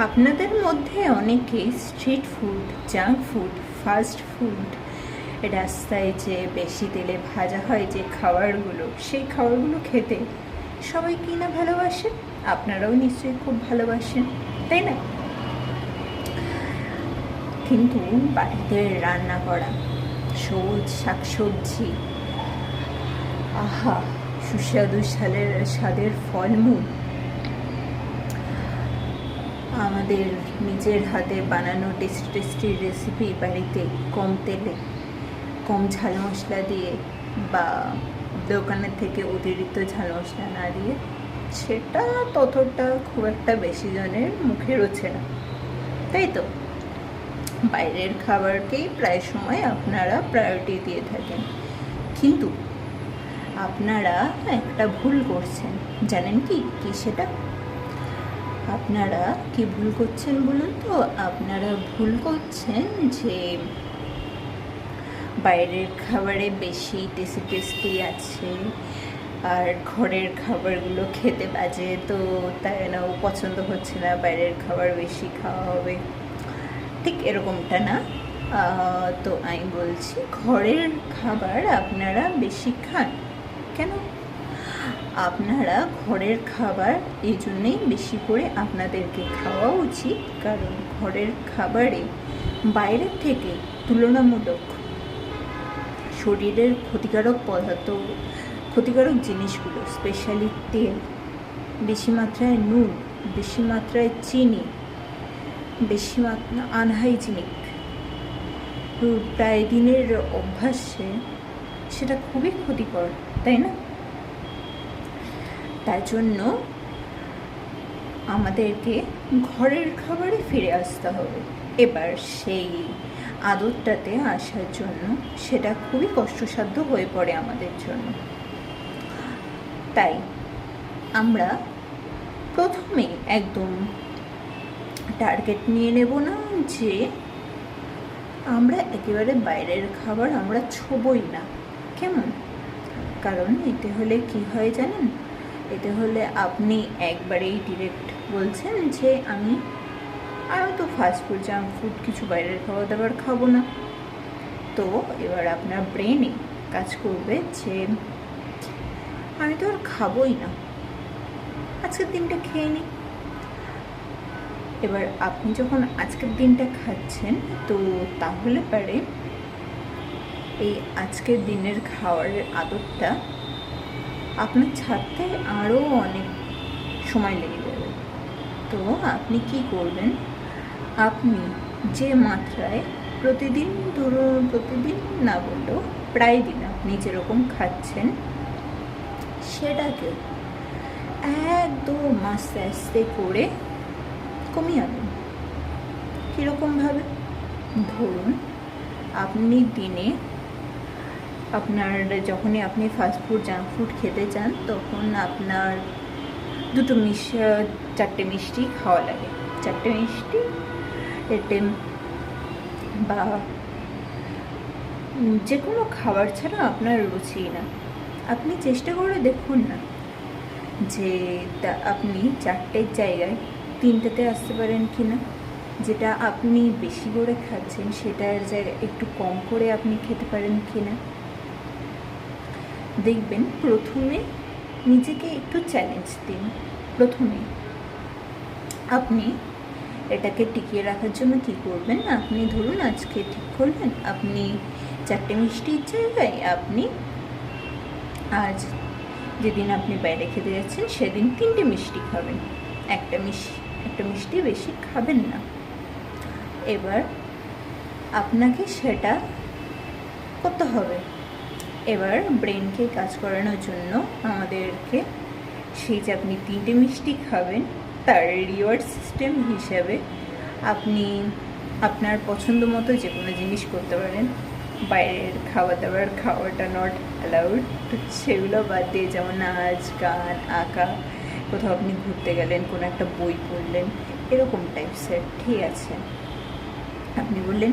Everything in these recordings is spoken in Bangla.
আপনাদের মধ্যে অনেকে street food, junk food, fast food, রাস্তায় যে বেশি তেলে ভাজা হয় যে খাবারগুলো, সেই খাবারগুলো খেতে সবাই কি না ভালোবাসেন। আপনারাও নিশ্চয়ই খুব ভালোবাসেন, তাই না? কিন্তু বাড়িতে রান্না করা সবুজ শাকসবজি, আহা, সুস্বাদু স্বাদের ফলমূল, আমাদের নিজের হাতে বানানো টেস্টি টেস্টি রেসিপি বাড়িতে কম তেলে, কম ঝাল মশলা দিয়ে, বা দোকানের থেকে অতিরিক্ত ঝাল মশলা না দিয়ে, সেটা ততটা খুব একটা বেশি জনের মুখে রোচে না, তাই তো? বাইরের খাবারকেই প্রায় সময় আপনারা প্রায়োরিটি দিয়ে থাকেন। কিন্তু আপনারা একটা ভুল করছেন, জানেন কি সেটা? আপনারা কি ভুল করছেন বলুন তো? আপনারা ভুল করছেন যে বাইরের খাবারে বেশি টেস্টি টেস্টি আছে, আর ঘরের খাবারগুলো খেতে বাজে, তো তাই না ও পছন্দ হচ্ছে না, বাইরের খাবার বেশি খাওয়া হবে। ঠিক এরকমটা না। তো আমি বলছি, ঘরের খাবার আপনারা বেশি খান কেন? আপনারা ঘরের খাবার এই জন্যেই বেশি করে আপনাদেরকে খাওয়া উচিত, কারণ ঘরের খাবারে বাইরের থেকে তুলনামূলক শরীরের ক্ষতিকারক পদার্থ, ক্ষতিকারক জিনিসগুলো, স্পেশালি তেল, বেশি মাত্রায় নুন, বেশি মাত্রায় চিনি, বেশি মাত্রা আনহাইজিনিক প্রায় দিনের অভ্যাসে, সেটা খুবই ক্ষতিকর, তাই না? তার জন্য আমাদেরকে ঘরের খাবারে ফিরে আসতে হবে। এবার সেই আদতটাতে আসার জন্য সেটা খুবই কষ্টসাধ্য হয়ে পড়ে আমাদের জন্য। তাই আমরা প্রথমে একদম টার্গেট নিয়ে নেব না যে আমরা একেবারে বাইরের খাবার আমরা ছোবই না, কেমন? কারণ এতে হলে কি হয় জানেন? এতে হলে আপনি একবারেই ডিরেক্ট বলছেন যে আমি তো ফাস্টফুড, জাঙ্ক ফুড, কিছু বাইরের খাবার দাবার খাবো না। তো এবার আপনার ব্রেনে কাজ করবে যে আমি তো আর খাবোই না, আজকের দিনটা খেয়ে নিই। এবার আপনি যখন আজকের দিনটা খাচ্ছেন, তো তাহলে পারে এই আজকের দিনের খাওয়ারের আদতটা আপনার ছাড়তে আরও অনেক সময় লেগে যাবে। তো আপনি কি করবেন? আপনি যে মাত্রায় প্রতিদিন, ধরুন প্রতিদিন না বললেও প্রায় দিন আপনি যেরকম খাচ্ছেন, সেটাকে একদম আস্তে আস্তে করে কমিয়ে আনুন। কীরকমভাবে? ধরুন আপনি দিনে আপনার যখনই আপনি ফাস্টফুড, জাঙ্ক ফুড খেতে চান, তখন আপনার চারটে মিষ্টি খাওয়া লাগে। চারটে মিষ্টি এতে বা যে কোনো খাবার ছাড়া আপনার রুচি না। আপনি চেষ্টা করে দেখুন না যে আপনি চারটের জায়গায় তিনটেতে আসতে পারেন কি না। যেটা আপনি বেশি করে খাচ্ছেন সেটার জায়গায় একটু কম করে আপনি খেতে পারেন কি না। দেখবেন প্রথমে নিজেকে একটু চ্যালেঞ্জ দিন। প্রথমে আপনি এটাকে টিকিয়ে রাখার জন্য কি করবেন? আপনি ধরুন আজকে ঠিক করলেন আপনি চারটে মিষ্টির জায়গায় আপনি আজ যেদিন আপনি বাইরে খেতে যাচ্ছেন সেদিন তিনটে মিষ্টি খাবেন, একটা মিষ্টি বেশি খাবেন না। এবার আপনাকে সেটা করতে হবে। এবার ব্রেনকে কাজ করানোর জন্য আমাদেরকে সেই যে আপনি তিনটে মিষ্টি খাবেন তার রিওয়ার্ড সিস্টেম হিসাবে আপনি আপনার পছন্দ মতো যে কোনো জিনিস করতে পারেন। বাইরের খাবার দাবার খাওয়াটা নট অ্যালাউড, তো সেগুলো বাদ দিয়ে, যেমন নাচ, গান, আঁকা, কোথাও আপনি ঘুরতে গেলেন, কোনো একটা বই পড়লেন, এরকম টাইপসের, ঠিক আছে? আপনি বললেন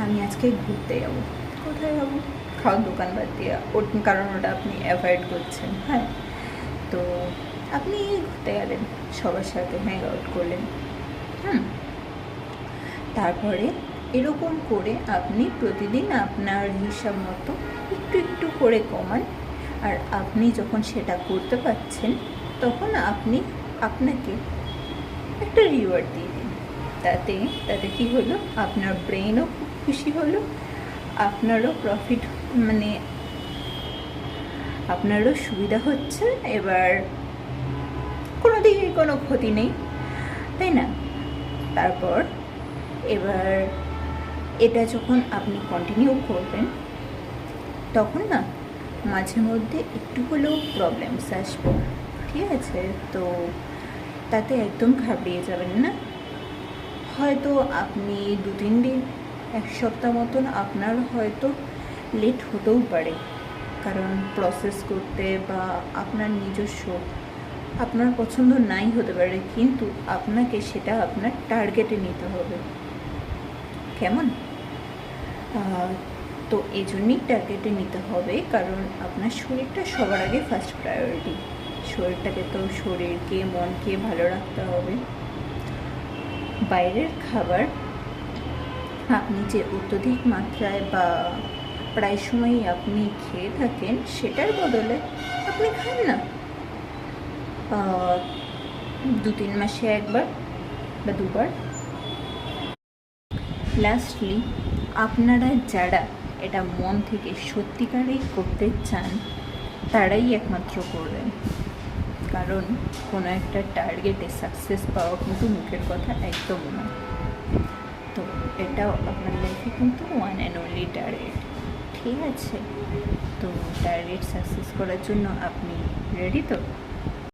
আমি আজকে ঘুরতে যাবো, কোথায় যাবো? খাওয়ার দোকান বাদ দিয়ে, কারণ ওটা আপনি অ্যাভয়েড করছেন। হ্যাঁ, তো আপনি ঘুরতে গেলেন, সবার সাথে হ্যাং আউট করলেন, হুম, তারপরে এরকম করে আপনি প্রতিদিন আপনার হিসাব মতো একটু একটু করে কমান। আর আপনি যখন সেটা করতে পারছেন তখন আপনি আপনাকে একটা রিওয়ার্ড দিয়ে দিন। তাতে তাতে কী হলো, আপনার ব্রেনও খুব খুশি হলো, আপনারও প্রফিট, মানে আপনারও সুবিধা হচ্ছে, এবার কোনো দিকে কোনো ক্ষতি নেই, তাই না? তারপর এবার এটা যখন আপনি কন্টিনিউ করবেন তখন না মাঝে মধ্যে একটু হলেও প্রবলেমস আসবে, ঠিক আছে? তো তাতে একদম ঘাবড়িয়ে যাবেন না। হয়তো আপনি 2-3 দিন, 1 সপ্তাহ মতন আপনার হয়তো লেট হতেও পারে, কারণ প্রসেস করতে বা আপনার নিজস্ব আপনার পছন্দ নাই হতে পারে, কিন্তু আপনাকে সেটা আপনার টার্গেটে নিতে হবে, কেমন? তো এই জন্যই টার্গেটে নিতে হবে, কারণ আপনার শরীরটা সবার আগে ফার্স্ট প্রায়োরিটি। শরীরটাকে তো শরীরকে মনকে ভালো রাখতে হবে। বাইরের খাবার আপনি যে অত্যধিক মাত্রায় বা প্রায় সময়ই আপনি খেয়ে থাকেন, সেটার বদলে আপনি খান না 2-3 মাসে একবার বা দুবার। লাস্টলি, আপনারা যারা এটা মন থেকে সত্যিকারেই করতে চান তারাই একমাত্র করবেন, কারণ কোনো একটা টার্গেটে সাকসেস পাওয়া কিন্তু মুখের কথা একদম না। তো এটাও আপনার লাইফে কিন্তু ওয়ান অ্যান্ড অনলি টার্গেট, ঠিক আছে? তো টার্গেট সাকসেস করার জন্য আপনি রেডি তো?